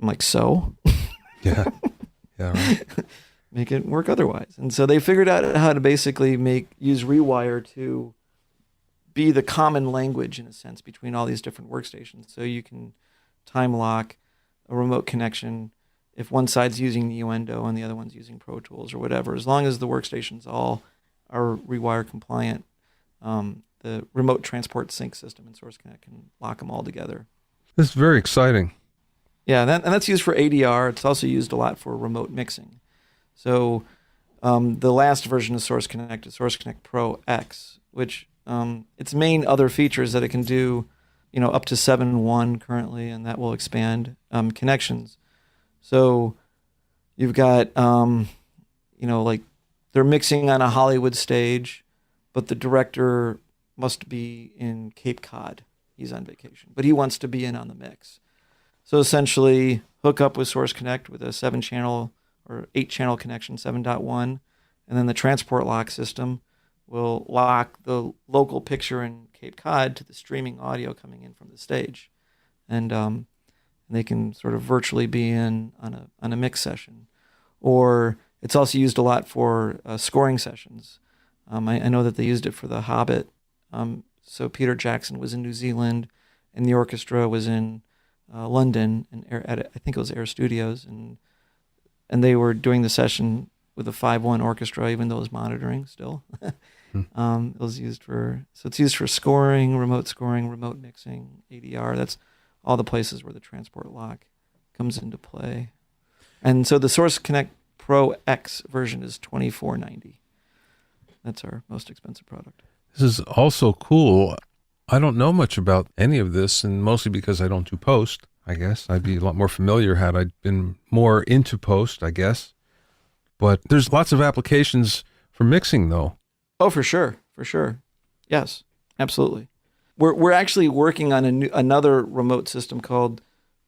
I'm like, so? Yeah. Yeah, right. Make it work otherwise. And so they figured out how to basically use Rewire to be the common language, in a sense, between all these different workstations. So you can time lock a remote connection if one side's using Nuendo and the other one's using Pro Tools or whatever. As long as the workstations all are Rewire compliant, the remote transport sync system in Source Connect can lock them all together. This is very exciting. Yeah, and that's used for ADR. It's also used a lot for remote mixing. So the last version of Source Connect is Source Connect Pro X, which its main other features that it can do, up to 7.1 currently, and that will expand connections. So you've got, like they're mixing on a Hollywood stage, but the director must be in Cape Cod. He's on vacation, but he wants to be in on the mix. So essentially, hook up with Source Connect with a 7-channel or 8-channel connection, 7.1, and then the transport lock system will lock the local picture in Cape Cod to the streaming audio coming in from the stage. And they can sort of virtually be in on a mix session. Or it's also used a lot for scoring sessions. I know that they used it for The Hobbit. So Peter Jackson was in New Zealand, and the orchestra was in London, and I think it was Air Studios, and they were doing the session with a 5.1 orchestra, even though it was monitoring still. It was used it's used for scoring, remote mixing, ADR. That's all the places where the transport lock comes into play. And so the Source Connect Pro X version is $24.90. That's our most expensive product. This is also cool. I don't know much about any of this, and mostly because I don't do post, I guess. I'd be a lot more familiar had I been more into post, I guess. But there's lots of applications for mixing, though. Oh, for sure. Yes, absolutely. We're actually working on another remote system called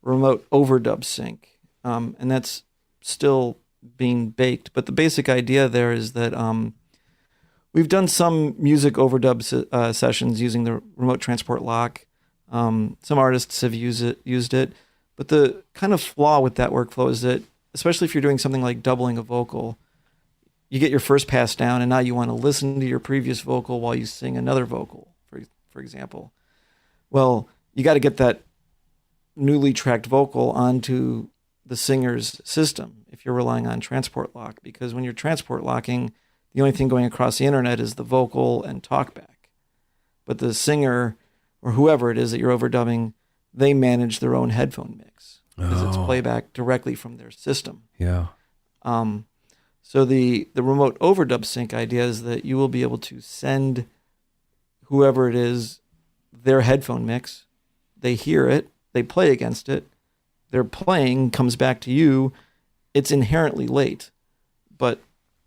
Remote Overdub Sync, and that's still being baked. But the basic idea there is that we've done some music overdub sessions using the remote transport lock. Some artists have used it, but the kind of flaw with that workflow is that, especially if you're doing something like doubling a vocal, you get your first pass down, and now you want to listen to your previous vocal while you sing another vocal, for example. Well, you got to get that newly tracked vocal onto the singer's system if you're relying on transport lock, because when you're transport locking, the only thing going across the internet is the vocal and talkback. But the singer, or whoever it is that you're overdubbing, they manage their own headphone mix because it's playback directly from their system. Yeah. So the remote overdub sync idea is that you will be able to send whoever it is their headphone mix. They hear it, they play against it, their playing comes back to you. It's inherently late, but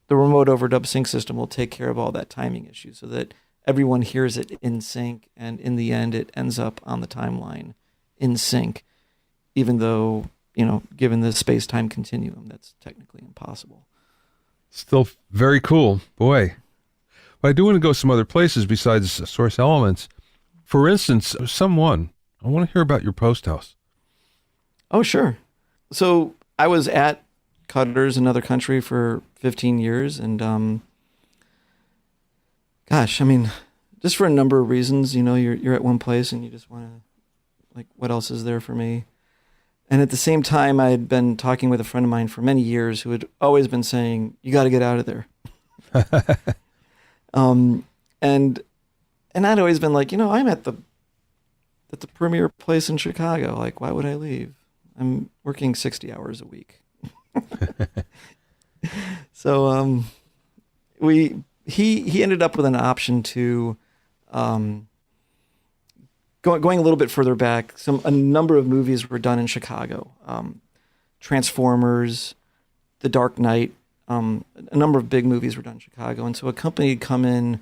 the remote overdub sync system will take care of all that timing issue so that everyone hears it in sync, and in the end it ends up on the timeline in sync, even though, given the space-time continuum, that's technically impossible. Still very cool. Boy. But I do want to go some other places besides Source Elements. For instance, I want to hear about your post house. Oh, sure. So I was at Cutters, another country, for 15 years, and Gosh, I mean, just for a number of reasons, you're at one place and you just want to, like, what else is there for me? And at the same time, I had been talking with a friend of mine for many years who had always been saying, you got to get out of there. And I'd always been like, I'm at the premier place in Chicago. Like, why would I leave? I'm working 60 hours a week. So he ended up with an option to going a little bit further back. A number of movies were done in Chicago. Transformers, The Dark Knight, a number of big movies were done in Chicago. And so a company had come in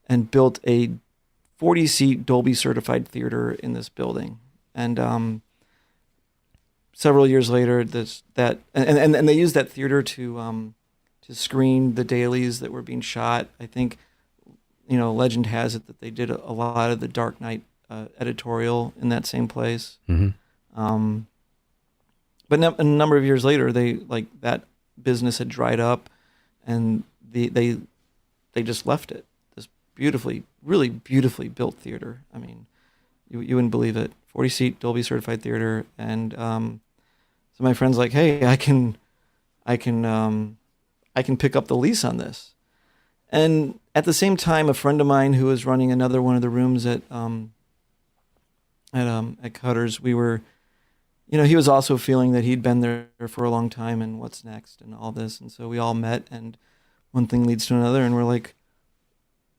and built a 40-seat Dolby certified theater in this building. And several years later, and they used that theater to screen the dailies that were being shot. I think, legend has it that they did a lot of the Dark Knight editorial in that same place. Mm-hmm. But a number of years later, that business had dried up, and they just left it. This really beautifully built theater. I mean, you wouldn't believe it. 40-seat Dolby certified theater, and so my friend's like, "Hey, I can pick up the lease on this." And at the same time, a friend of mine who was running another one of the rooms at Cutter's, we were, he was also feeling that he'd been there for a long time and what's next and all this. And so we all met, and one thing leads to another, and we're like,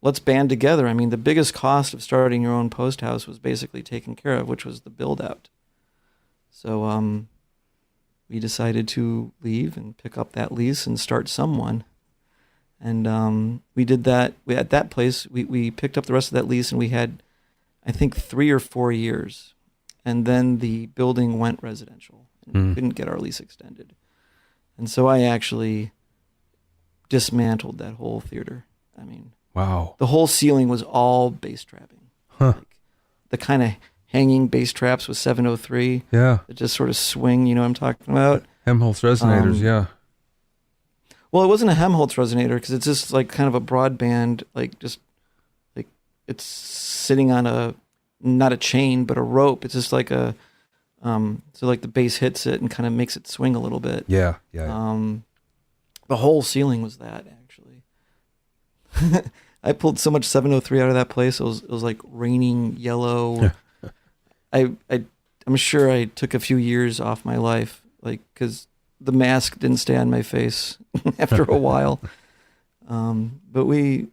let's band together. I mean, the biggest cost of starting your own post house was basically taken care of, which was the build out. So we decided to leave and pick up that lease and start someone. And we did that. At that place, we picked up the rest of that lease, and we had, I think, 3 or 4 years. And then the building went residential, and we couldn't get our lease extended. And so I actually dismantled that whole theater. I mean, wow. The whole ceiling was all bass trapping. Huh. Like the kind of hanging bass traps with 703. Yeah. That just sort of swing, you know what I'm talking about? Helmholtz resonators, yeah. Well, it wasn't a Helmholtz resonator because it's just like kind of a broadband, like it's sitting on not a chain, but a rope. It's just like so like the bass hits it and kind of makes it swing a little bit. Yeah. The whole ceiling was that, actually. I pulled so much 703 out of that place. It was like raining yellow. I'm sure I took a few years off my life, like, because the mask didn't stay on my face after a while. But we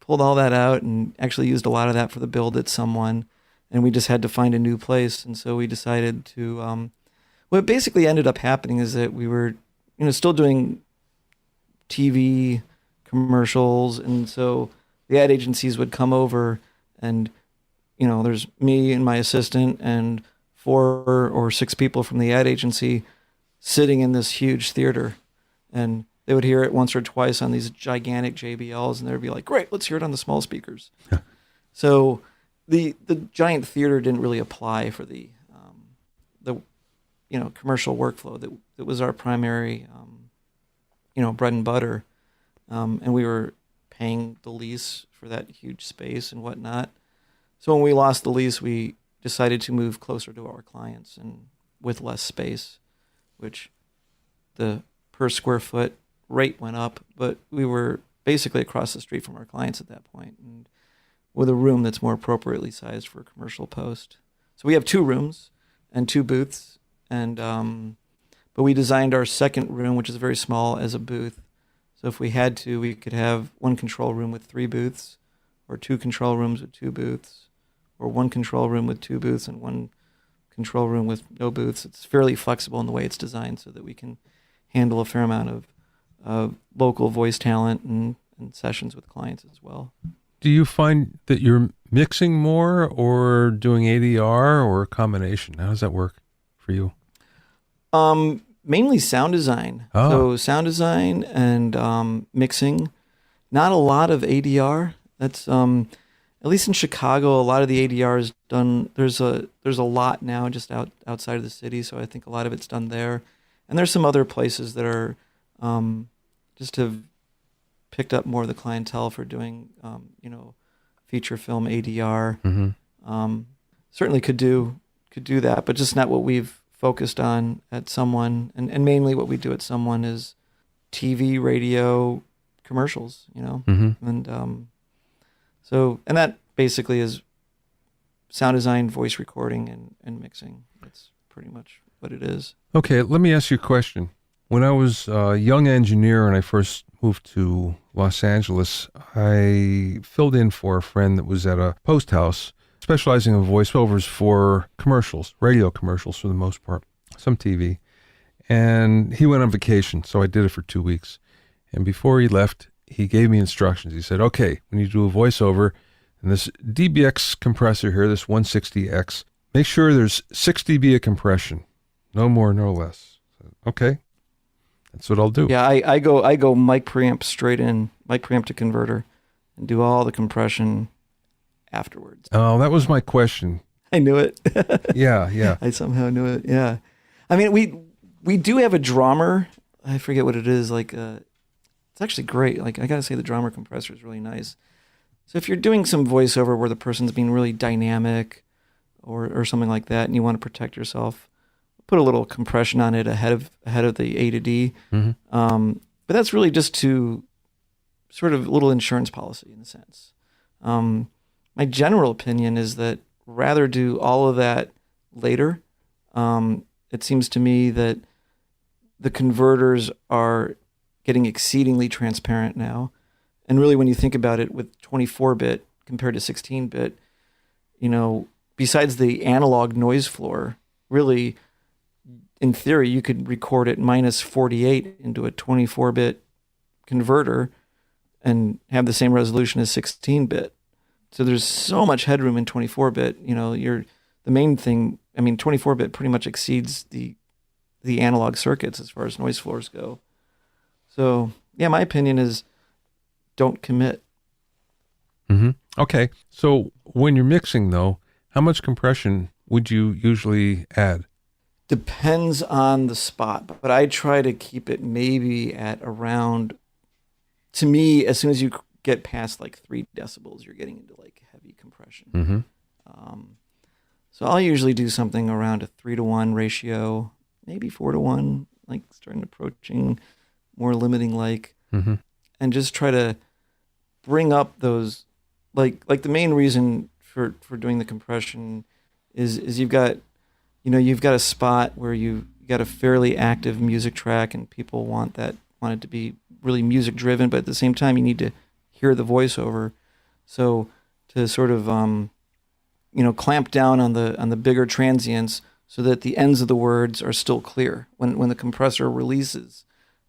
pulled all that out and actually used a lot of that for the build at someone, and we just had to find a new place. And so we decided to, what basically ended up happening is that we were, still doing TV commercials. And so the ad agencies would come over, and, there's me and my assistant and 4 or 6 people from the ad agency sitting in this huge theater, and they would hear it once or twice on these gigantic JBLs, and they'd be like, great, let's hear it on the small speakers. So the giant theater didn't really apply for the commercial workflow that was our primary bread and butter, and we were paying the lease for that huge space and whatnot. So when we lost the lease, we decided to move closer to our clients and with less space, which the per square foot rate went up, but we were basically across the street from our clients at that point, and with a room that's more appropriately sized for a commercial post. So we have 2 rooms and 2 booths, and but we designed our second room, which is very small, as a booth. So if we had to, we could have 1 control room with 3 booths, or 2 control rooms with 2 booths, or 1 control room with 2 booths and 1 control room with no booths. It's fairly flexible in the way it's designed so that we can handle a fair amount of local voice talent and sessions with clients as well. Do you find that you're mixing more or doing ADR or a combination? How does that work for you? Mainly sound design. Oh. So sound design and mixing. Not a lot of ADR. That's at least in Chicago, a lot of the ADR is done. There's a lot now just outside of the city, so I think a lot of it's done there. And there's some other places that are just have picked up more of the clientele for doing, feature film ADR. Certainly could do that, but just not what we've focused on at Someone. And mainly what we do at Someone is TV, radio, commercials, and and that basically is sound design, voice recording, and mixing. That's pretty much what it is. Okay, let me ask you a question. When I was a young engineer and I first moved to Los Angeles, I filled in for a friend that was at a post house specializing in voiceovers for commercials, radio commercials for the most part, some TV. And he went on vacation, so I did it for 2 weeks. And before he left, he gave me instructions. He said, okay, when you do a voiceover, and this DBX compressor here, this 160X, make sure there's 6 dB of compression. No more, no less. So, okay, that's what I'll do. Yeah, I go mic preamp straight in, mic preamp to converter, and do all the compression afterwards. Oh, that was my question. I knew it. Yeah. I somehow knew it. Yeah. I mean, we do have a drummer. I forget what it is. It's actually great. Like, I gotta say, the drummer compressor is really nice. So if you're doing some voiceover where the person's being really dynamic or something like that, and you want to protect yourself, put a little compression on it ahead of the A to D. But that's really just to sort of a little insurance policy in a sense. My general opinion is that rather do all of that later. It seems to me that the converters are getting exceedingly transparent now. And really, when you think about it, with 24-bit compared to 16-bit, besides the analog noise floor, really, in theory, you could record it minus 48 into a 24-bit converter and have the same resolution as 16-bit. So there's so much headroom in 24-bit. The main thing, 24-bit pretty much exceeds the analog circuits as far as noise floors go. So, yeah, my opinion is don't commit. Okay. So when you're mixing, though, how much compression would you usually add? Depends on the spot, but I try to keep it maybe at around, to me, as soon as you get past 3 decibels, you're getting into heavy compression. So I'll usually do something around a 3-to-1 ratio, maybe 4-to-1, starting approaching more limiting and just try to bring up those, the main reason for doing the compression is you've got a spot where you got a fairly active music track and people want it to be really music driven, but at the same time you need to hear the voiceover. So to sort of clamp down on the bigger transients so that the ends of the words are still clear when the compressor releases,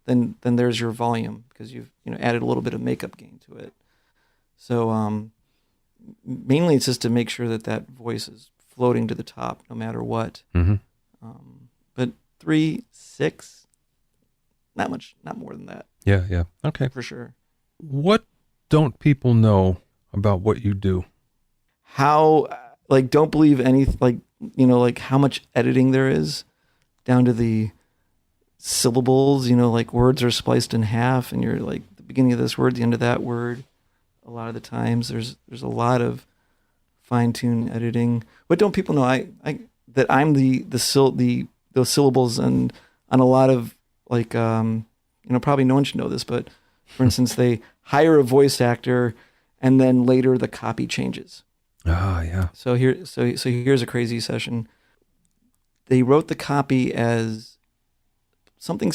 then there's your volume because you've added a little bit of makeup gain to it. So mainly it's just to make sure that voice is floating to the top no matter what. But 3, 6, not much, not more than that. Yeah. Okay. For sure. What don't people know about what you do? How, don't believe anything, how much editing there is down to the syllables, words are spliced in half and you're the beginning of this word, the end of that word. A lot of the times there's a lot of fine-tune editing. What don't people know? That I'm those syllables and on a lot of probably no one should know this, but for instance, they hire a voice actor and then later the copy changes. Ah, yeah. So here's a crazy session. They wrote the copy as something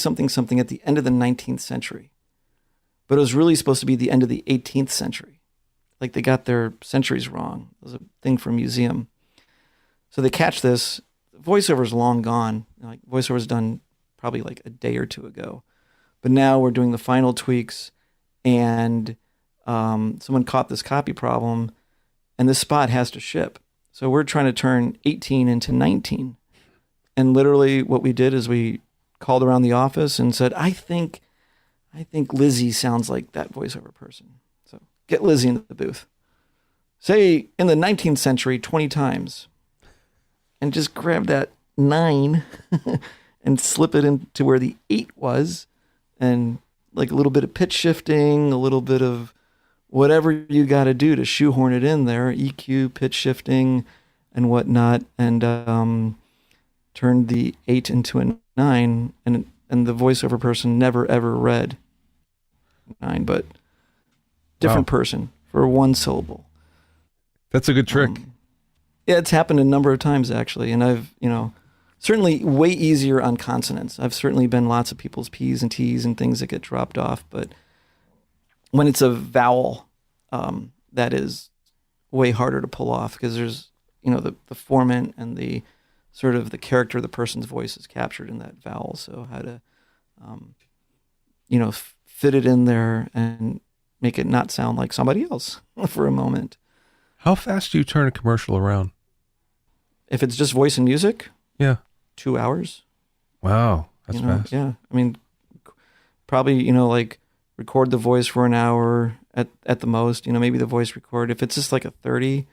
at the end of the 19th century, but it was really supposed to be the end of the 18th century. They got their centuries wrong. It was a thing for a museum. So they catch this. Voiceover's long gone. Voiceover's done probably a day or two ago. But now we're doing the final tweaks, and someone caught this copy problem, and this spot has to ship. So we're trying to turn 18 into 19. And literally what we did is we called around the office and said, I think Lizzie sounds like that voiceover person. So get Lizzie in the booth. Say in the 19th century 20 times. And just grab that 9 and slip it into where the 8 was. And like a little bit of pitch shifting, a little bit of whatever you got to do to shoehorn it in there, EQ, pitch shifting, and whatnot, and turned the 8 into a 9, and the voiceover person never ever read 9, but different person for one syllable. That's a good trick. Yeah, it's happened a number of times actually, and I've, certainly way easier on consonants. I've certainly been lots of people's P's and T's and things that get dropped off, but when it's a vowel, that is way harder to pull off because there's, the formant and the sort of the character of the person's voice is captured in that vowel. So how to, fit it in there and make it not sound like somebody else for a moment. How fast do you turn a commercial around? If it's just voice and music, yeah, 2 hours. Wow, that's fast. Yeah, I mean, probably like record the voice for an hour at the most. Maybe the voice record. If it's just like a 30,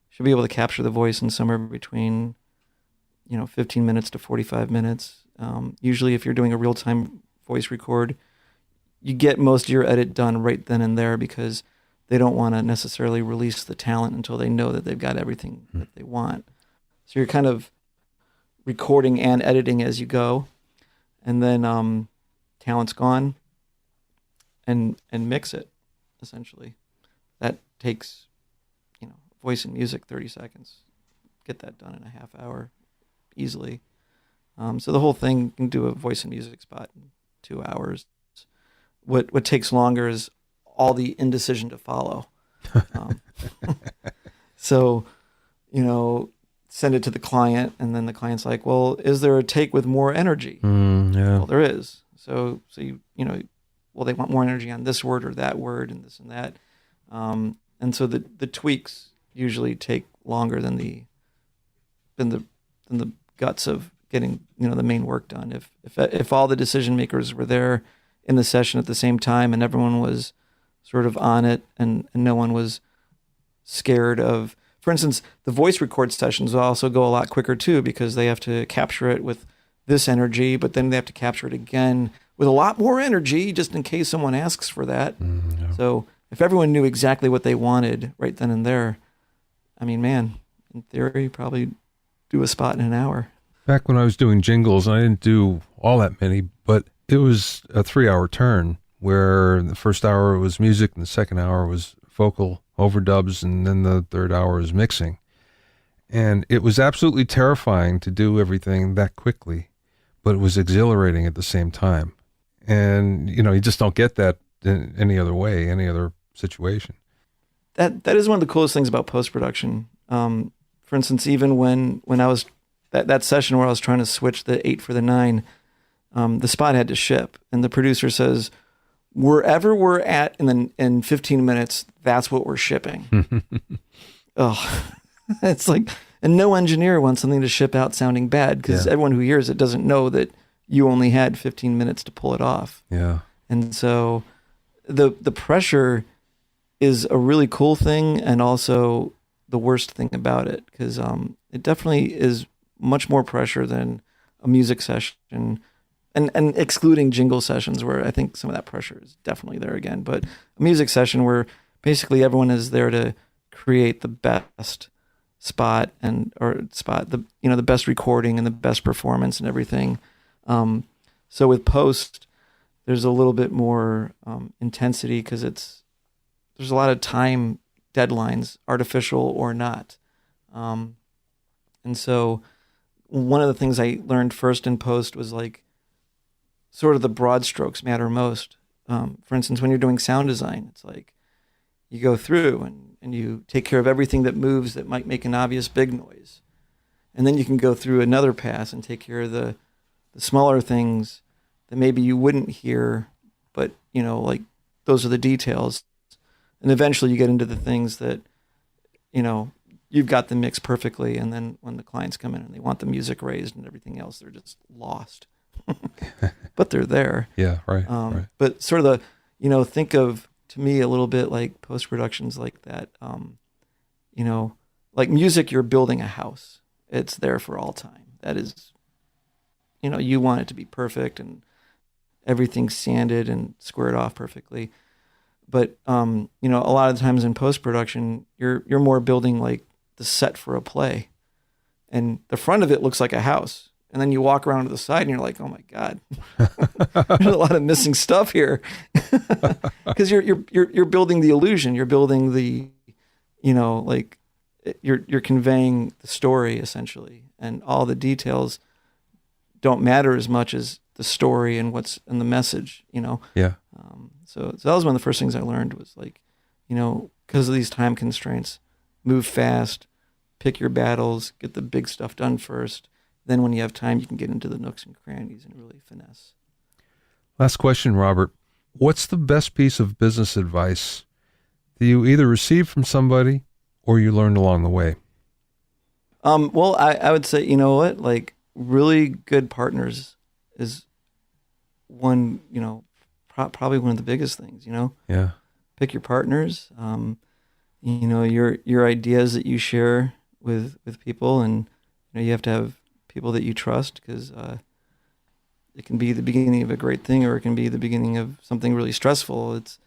should be able to capture the voice in somewhere between 15 minutes to 45 minutes. Usually, if you're doing a real time voice record, you get most of your edit done right then and there because they don't want to necessarily release the talent until they know that they've got everything that they want. So you're kind of recording and editing as you go, and then talent's gone, and mix it. Essentially, that takes voice and music 30 seconds. Get that done in a half hour easily. So the whole thing, you can do a voice and music spot in 2 hours. What takes longer is all the indecision to follow. So, send it to the client, and then the client's like, well, is there a take with more energy? Yeah. Well, there is. So you well, they want more energy on this word or that word and this and that. And so the tweaks usually take longer than the guts of getting, the main work done. If all the decision makers were there in the session at the same time and everyone was sort of on it and no one was scared of, for instance, the voice record sessions will also go a lot quicker too because they have to capture it with this energy, but then they have to capture it again with a lot more energy just in case someone asks for that. Yeah. So if everyone knew exactly what they wanted right then and there, I mean, man, in theory, probably do a spot in an hour. Back when I was doing jingles, I didn't do all that many, but it was a 3-hour turn where the first hour was music and the second hour was vocal overdubs, and then the third hour was mixing. And it was absolutely terrifying to do everything that quickly, but it was exhilarating at the same time. And, you just don't get that in any other way, any other situation. That is one of the coolest things about post-production. For instance, even when I was that session where I was trying to switch the 8 for the 9, the spot had to ship, and the producer says, wherever we're at in 15 minutes, that's what we're shipping. Oh, it's like, and no engineer wants something to ship out sounding bad because everyone who hears it doesn't know that you only had 15 minutes to pull it off. Yeah. And so the pressure is a really cool thing and also the worst thing about it because it definitely is much more pressure than a music session and excluding jingle sessions where I think some of that pressure is definitely there again. But a music session where basically everyone is there to create the best spot the best recording and the best performance and everything. So with post, there's a little bit more intensity because there's a lot of time deadlines, artificial or not. And so one of the things I learned first in post was like sort of the broad strokes matter most. For instance, when you're doing sound design, it's like you go through and you take care of everything that moves that might make an obvious big noise. And then you can go through another pass and take care of the smaller things that maybe you wouldn't hear, but, like those are the details. And eventually you get into the things that, you've got the mix perfectly. And then when the clients come in and they want the music raised and everything else, they're just lost. But they're there. Yeah, right, right. But sort of think of, to me, a little bit like post-productions like that. Like music, you're building a house. It's there for all time. That is, you want it to be perfect and everything's sanded and squared off perfectly. But a lot of times in post-production, you're more building like the set for a play, and the front of it looks like a house, and then you walk around to the side and you're like, oh my God, there's a lot of missing stuff here, because you're building the illusion, you're building the, like you're conveying the story essentially, and all the details don't matter as much as the story and what's in the message, Yeah. So that was one of the first things I learned was like, because of these time constraints, move fast, pick your battles, get the big stuff done first. Then when you have time, you can get into the nooks and crannies and really finesse. Last question, Robert. What's the best piece of business advice that you either received from somebody or you learned along the way? Well, I would say, like really good partners is one, probably one of the biggest things, Yeah. Pick your partners, your ideas that you share with people, and you have to have people that you trust, because it can be the beginning of a great thing, or it can be the beginning of something really stressful. It's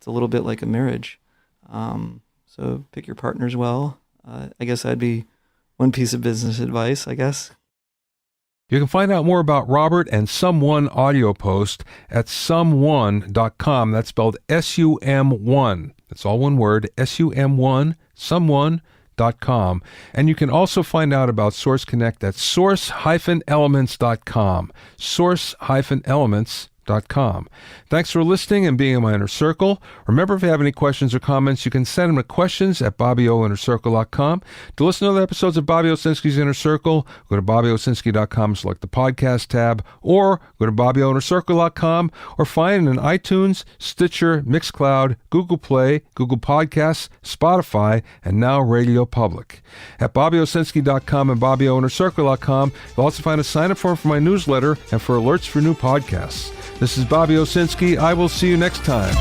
a little bit like a marriage. So pick your partners well. I guess that'd be one piece of business advice, I guess. You can find out more about Robert and Someone Audio Post at someone.com. That's spelled SUM1. That's all one word, SUM1, someone.com. And you can also find out about Source Connect at source-elements.com. Source-elements.com. Thanks for listening and being in my inner circle. Remember, if you have any questions or comments, you can send them to questions@BobbyOInnerCircle.com. To listen to other episodes of Bobby Owsinski's Inner Circle, go to BobbyOwsinski.com, select the podcast tab, or go to BobbyOInnerCircle.com, or find it in iTunes, Stitcher, Mixcloud, Google Play, Google Podcasts, Spotify, and now Radio Public. At BobbyOwsinski.com and BobbyOInnerCircle.com, you'll also find a sign-up form for my newsletter and for alerts for new podcasts. This is Bobby Owsinski. I will see you next time.